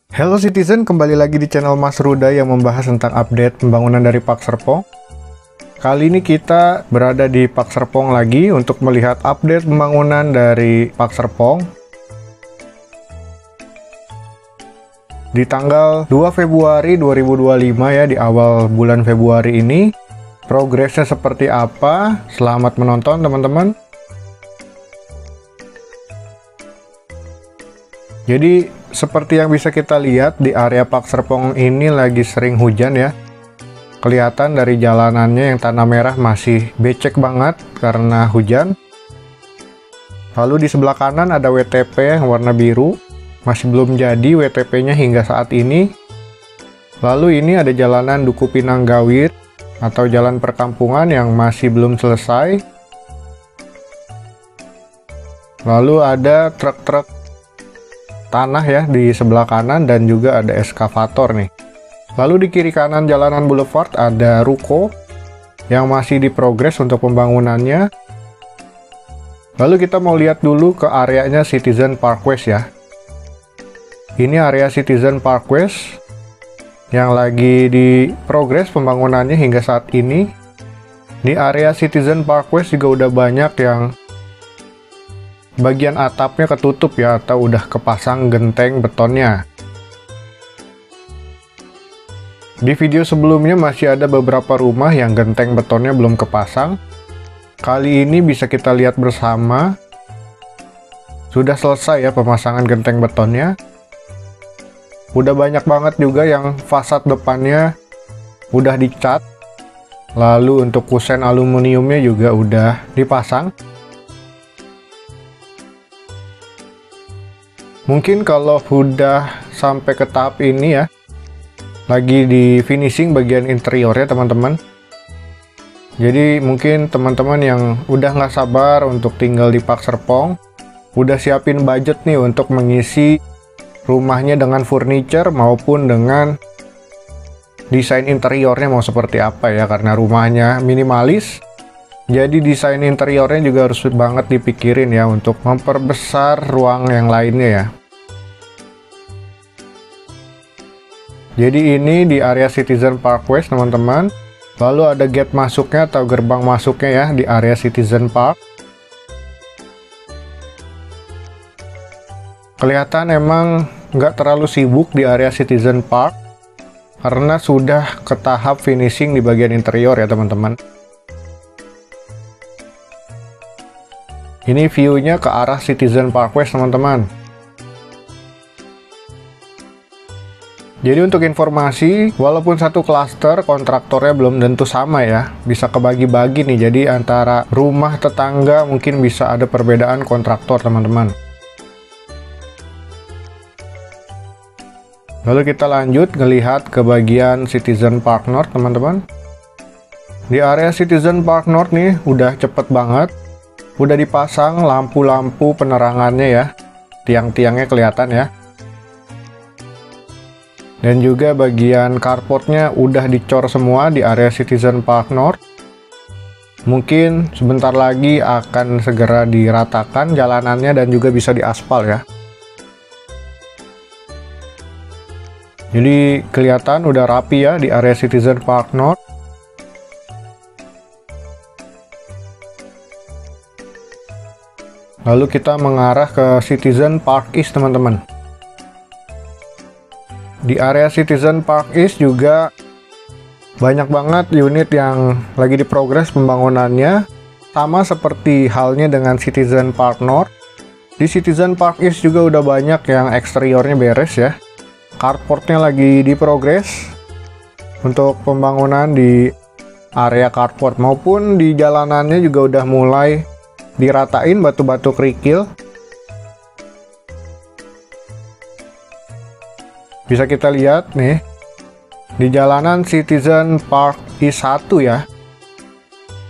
Hello Citizen, kembali lagi di channel Mas Ruda yang membahas tentang update pembangunan dari Park Serpong. Kali ini kita berada di Park Serpong lagi untuk melihat update pembangunan dari Park Serpong. Di tanggal 2 Februari 2025 ya, di awal bulan Februari ini. Progresnya seperti apa? Selamat menonton teman-teman. Jadi seperti yang bisa kita lihat di area Park Serpong ini lagi sering hujan ya. Kelihatan dari jalanannya yang tanah merah masih becek banget karena hujan. Lalu di sebelah kanan ada WTP yang warna biru. Masih belum jadi WTP-nya hingga saat ini. Lalu ini ada jalanan Duku Pinang Gawir atau jalan perkampungan yang masih belum selesai. Lalu ada truk-truk tanah ya di sebelah kanan dan juga ada eskavator nih. Lalu di kiri kanan jalanan boulevard ada ruko yang masih diprogres untuk pembangunannya. Lalu kita mau lihat dulu ke areanya Citizen Park West ya. Ini area Citizen Park West yang lagi diprogres pembangunannya hingga saat ini. Di area Citizen Park West juga udah banyak yang bagian atapnya ketutup ya, atau udah kepasang genteng betonnya. Di video sebelumnya masih ada beberapa rumah yang genteng betonnya belum kepasang. Kali ini bisa kita lihat bersama sudah selesai ya pemasangan genteng betonnya. Udah banyak banget juga yang fasad depannya udah dicat. Lalu untuk kusen aluminiumnya juga udah dipasang. Mungkin kalau udah sampai ke tahap ini ya, lagi di finishing bagian interiornya teman-teman. Jadi mungkin teman-teman yang udah nggak sabar untuk tinggal di Park Serpong, udah siapin budget nih untuk mengisi rumahnya dengan furniture maupun dengan desain interiornya mau seperti apa ya, karena rumahnya minimalis. Jadi desain interiornya juga harus banget dipikirin ya untuk memperbesar ruang yang lainnya ya. Jadi ini di area Citizen Park West teman-teman. Lalu ada gate masuknya atau gerbang masuknya ya di area Citizen Park. Kelihatan emang nggak terlalu sibuk di area Citizen Park karena sudah ke tahap finishing di bagian interior ya teman-teman. Ini view-nya ke arah Citizen Park West teman-teman. Jadi untuk informasi, walaupun satu klaster kontraktornya belum tentu sama ya, bisa kebagi-bagi nih. Jadi antara rumah tetangga mungkin bisa ada perbedaan kontraktor teman-teman. Lalu kita lanjut ngelihat ke bagian Citizen Park North teman-teman. Di area Citizen Park North nih udah cepet banget. Udah dipasang lampu-lampu penerangannya ya. Tiang-tiangnya kelihatan ya. Dan juga bagian carportnya udah dicor semua di area Citizen Park North. Mungkin sebentar lagi akan segera diratakan jalanannya dan juga bisa diaspal ya. Jadi kelihatan udah rapi ya di area Citizen Park North. Lalu kita mengarah ke Citizen Park East teman-teman. Di area Citizen Park East juga banyak banget unit yang lagi diprogres pembangunannya. Sama seperti halnya dengan Citizen Park North. Di Citizen Park East juga udah banyak yang eksteriornya beres ya. Carportnya lagi diprogres untuk pembangunan di area carport maupun di jalanannya juga udah mulai diratain batu-batu kerikil. Bisa kita lihat nih di jalanan Citizen Park East 1 ya.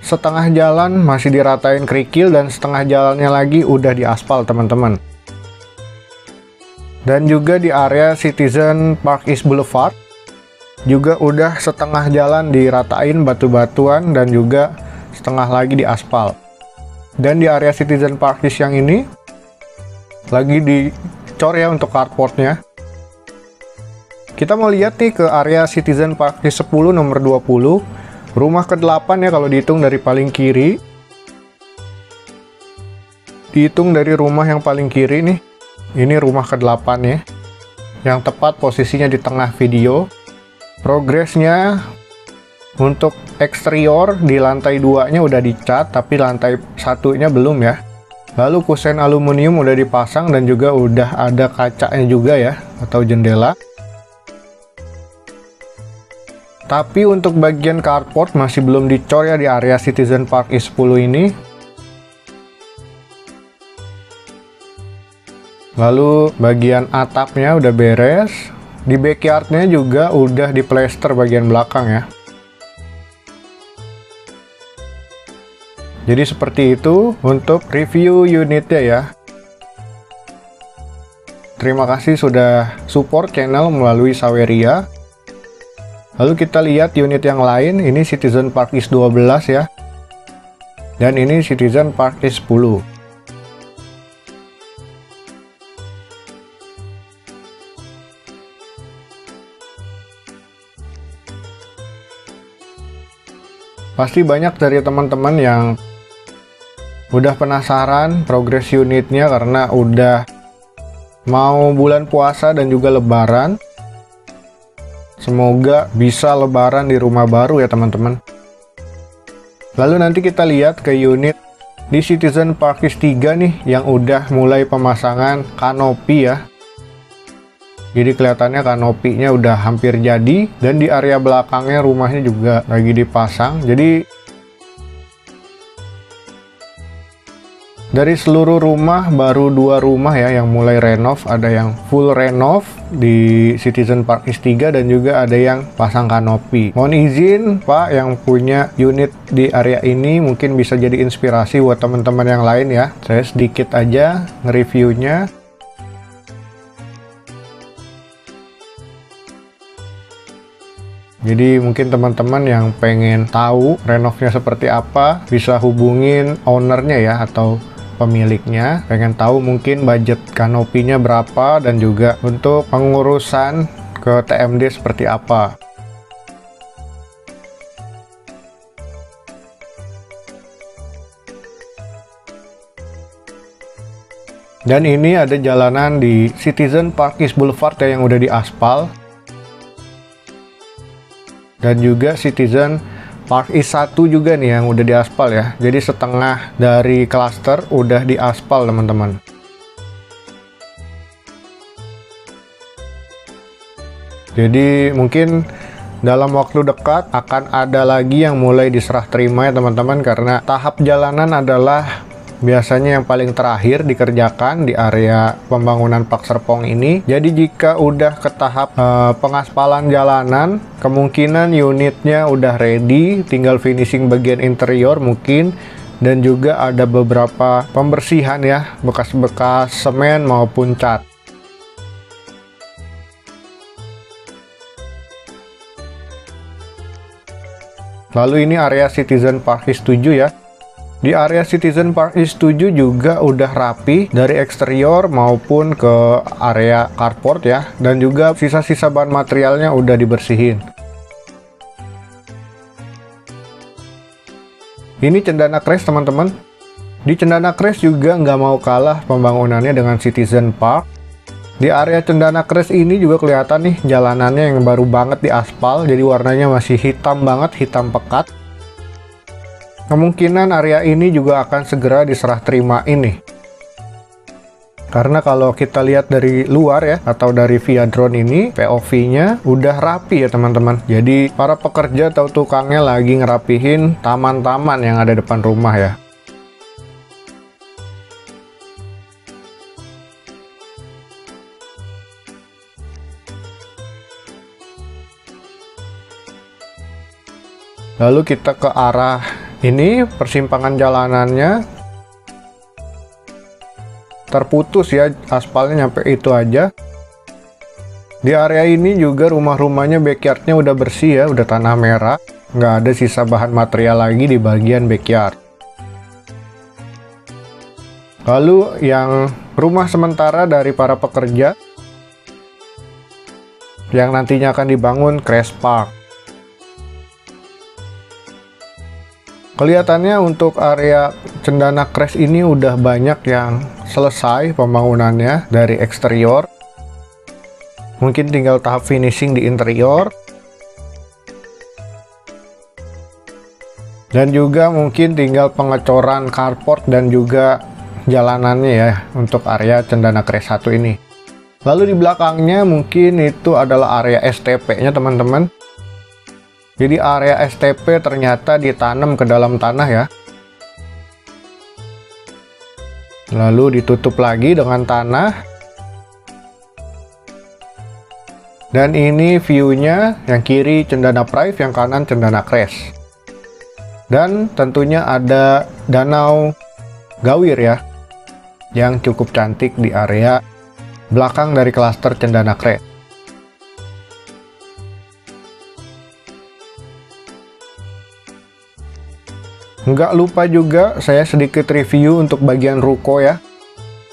Setengah jalan masih diratain kerikil dan setengah jalannya lagi udah diaspal teman-teman. Dan juga di area Citizen Park East Boulevard juga udah setengah jalan diratain batu-batuan dan juga setengah lagi diaspal. Dan di area Citizen Park East yang ini lagi dicor ya untuk carportnya. Kita mau lihat nih ke area Citizen Park East 10 nomor 20. Rumah ke-8 ya kalau dihitung dari paling kiri. Dihitung dari rumah yang paling kiri nih. Ini rumah ke-8 ya. Yang tepat posisinya di tengah video. Progresnya untuk eksterior di lantai 2-nya udah dicat, tapi lantai 1-nya belum ya. Lalu kusen aluminium udah dipasang dan juga udah ada kacanya juga ya, atau jendela. Tapi untuk bagian carport masih belum dicor ya di area Citizen Park East 10 ini. Lalu bagian atapnya udah beres. Di backyardnya juga udah diplester bagian belakang ya. Jadi seperti itu untuk review unitnya ya. Terima kasih sudah support channel melalui Saweria. Lalu kita lihat unit yang lain, ini Citizen Park East 12 ya. Dan ini Citizen Park East 10. Pasti banyak dari teman-teman yang udah penasaran progres unitnya karena udah mau bulan puasa dan juga lebaran. Semoga bisa lebaran di rumah baru ya teman-teman. Lalu nanti kita lihat ke unit di Citizen Park East 3 nih yang udah mulai pemasangan kanopi ya. Jadi kelihatannya kanopinya udah hampir jadi dan di area belakangnya rumahnya juga lagi dipasang. Jadi dari seluruh rumah baru 2 rumah ya yang mulai renov, ada yang full renov di Citizen Park East 3 dan juga ada yang pasang kanopi. Mohon izin Pak yang punya unit di area ini mungkin bisa jadi inspirasi buat teman-teman yang lain ya. Saya sedikit aja nge-reviewnya. Jadi mungkin teman-teman yang pengen tahu renovnya seperti apa bisa hubungin ownernya ya atau pemiliknya. Pengen tahu mungkin budget kanopinya berapa dan juga untuk pengurusan ke TMD seperti apa. Dan ini ada jalanan di Citizen Park East Boulevard ya yang udah diaspal. Dan juga Citizen Park East 1 juga nih yang udah diaspal ya. Jadi setengah dari klaster udah diaspal teman-teman. Jadi mungkin dalam waktu dekat akan ada lagi yang mulai diserah terima ya teman-teman. Karena tahap jalanan adalah biasanya yang paling terakhir dikerjakan di area pembangunan Park Serpong ini. Jadi jika udah ke tahap pengaspalan jalanan, kemungkinan unitnya udah ready, tinggal finishing bagian interior mungkin, dan juga ada beberapa pembersihan ya, bekas-bekas semen maupun cat. Lalu ini area Citizen Park East 7 ya. Di area Citizen Park East 7 juga udah rapi dari eksterior maupun ke area carport ya. Dan juga sisa-sisa bahan materialnya udah dibersihin. Ini Cendana Crest teman-teman. Di Cendana Crest juga nggak mau kalah pembangunannya dengan Citizen Park. Di area Cendana Crest ini juga kelihatan nih jalanannya yang baru banget diaspal. Jadi warnanya masih hitam banget, hitam pekat. Kemungkinan area ini juga akan segera diserah terima ini. Karena kalau kita lihat dari luar ya, atau dari via drone ini, POV-nya udah rapi ya teman-teman. Jadi para pekerja atau tukangnya lagi ngerapihin taman-taman yang ada depan rumah ya. Lalu kita ke arah ini, persimpangan jalanannya terputus ya, aspalnya nyampe itu aja. Di area ini juga rumah-rumahnya backyardnya udah bersih ya, udah tanah merah, nggak ada sisa bahan material lagi di bagian backyard. Lalu yang rumah sementara dari para pekerja, yang nantinya akan dibangun Crash Park. Kelihatannya untuk area Cendana Crash ini udah banyak yang selesai pembangunannya dari eksterior. Mungkin tinggal tahap finishing di interior. Dan juga mungkin tinggal pengecoran carport dan juga jalanannya ya untuk area Cendana Crash 1 ini. Lalu di belakangnya mungkin itu adalah area STP-nya teman-teman. Jadi area STP ternyata ditanam ke dalam tanah ya. Lalu ditutup lagi dengan tanah. Dan ini view-nya, yang kiri Cendana Prive, yang kanan Cendana Crash. Dan tentunya ada Danau Gawir ya, yang cukup cantik di area belakang dari klaster Cendana Crash. Nggak lupa juga saya sedikit review untuk bagian ruko ya.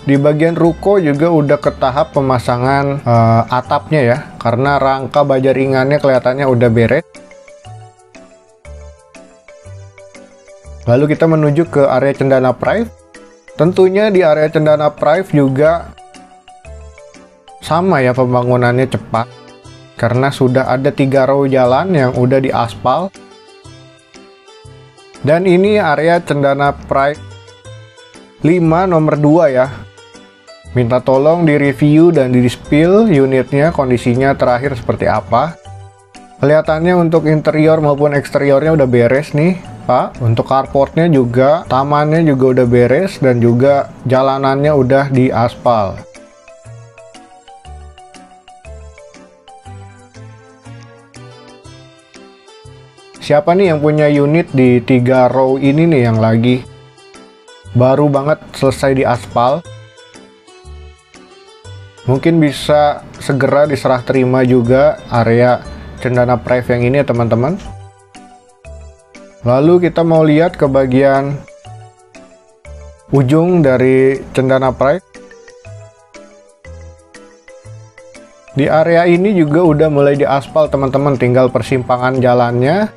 Di bagian ruko juga udah ke tahap pemasangan atapnya ya, karena rangka baja ringannya kelihatannya udah beres. Lalu kita menuju ke area Cendana Prive. Tentunya di area Cendana Prive juga sama ya, pembangunannya cepat karena sudah ada 3 row jalan yang udah diaspal. Dan ini area Cendana Prive 5 nomor 2 ya. Minta tolong di review dan di spill unitnya kondisinya terakhir seperti apa. Kelihatannya untuk interior maupun eksteriornya udah beres nih Pak. Untuk carportnya juga, tamannya juga udah beres, dan juga jalanannya udah diaspal. Siapa nih yang punya unit di 3 row ini nih yang lagi baru banget selesai di aspal? Mungkin bisa segera diserah terima juga area Cendana Prive yang ini ya teman-teman. Lalu kita mau lihat ke bagian ujung dari Cendana Prive. Di area ini juga udah mulai diaspal teman-teman, tinggal persimpangan jalannya.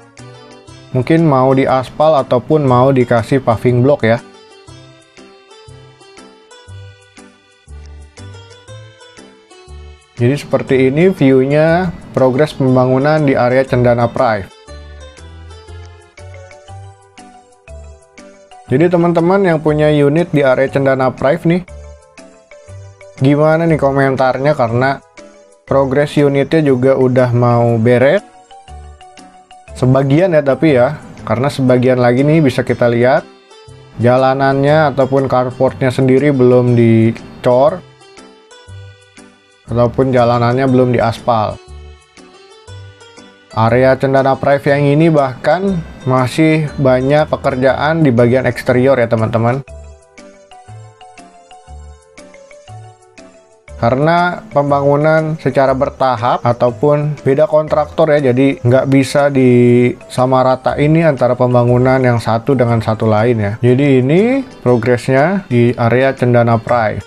Mungkin mau diaspal ataupun mau dikasih paving block ya. Jadi seperti ini view-nya progres pembangunan di area Cendana Prive. Jadi teman-teman yang punya unit di area Cendana Prive nih, gimana nih komentarnya, karena progres unitnya juga udah mau beres. Sebagian ya tapi ya, karena sebagian lagi nih bisa kita lihat jalanannya ataupun carportnya sendiri belum dicor ataupun jalanannya belum diaspal. Area Cendana Prive yang ini bahkan masih banyak pekerjaan di bagian eksterior ya teman-teman. Karena pembangunan secara bertahap ataupun beda kontraktor ya, jadi nggak bisa disamarata ini antara pembangunan yang satu dengan satu lain ya. Jadi ini progresnya di area Cendana Prive.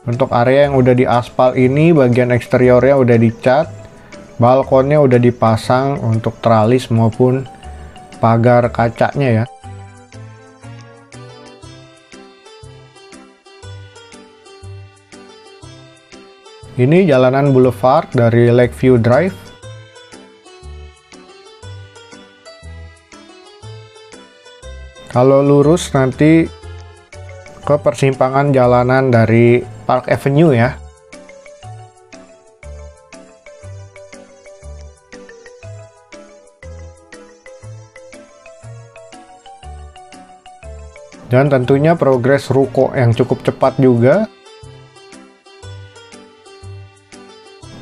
Untuk area yang udah diaspal ini, bagian eksteriornya udah dicat, balkonnya udah dipasang untuk tralis maupun pagar kacanya ya. Ini jalanan boulevard dari Lakeview Drive. Kalau lurus nanti ke persimpangan jalanan dari Park Avenue ya. Dan tentunya progres ruko yang cukup cepat juga.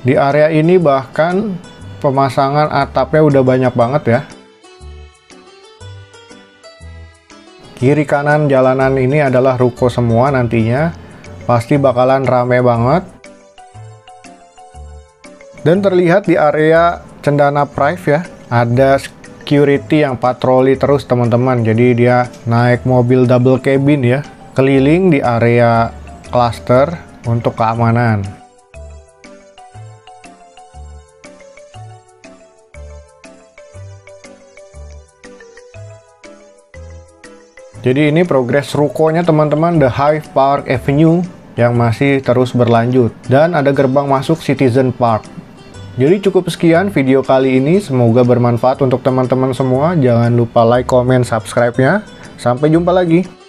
Di area ini bahkan pemasangan atapnya udah banyak banget ya. Kiri kanan jalanan ini adalah ruko semua nantinya. Pasti bakalan rame banget. Dan terlihat di area Cendana Prive ya, ada security yang patroli terus teman-teman. Jadi dia naik mobil double cabin ya, keliling di area cluster untuk keamanan. Jadi ini progres rukonya teman-teman, The Hive Park Avenue yang masih terus berlanjut. Dan ada gerbang masuk Citizen Park. Jadi cukup sekian video kali ini, semoga bermanfaat untuk teman-teman semua. Jangan lupa like, comment, subscribe-nya. Sampai jumpa lagi.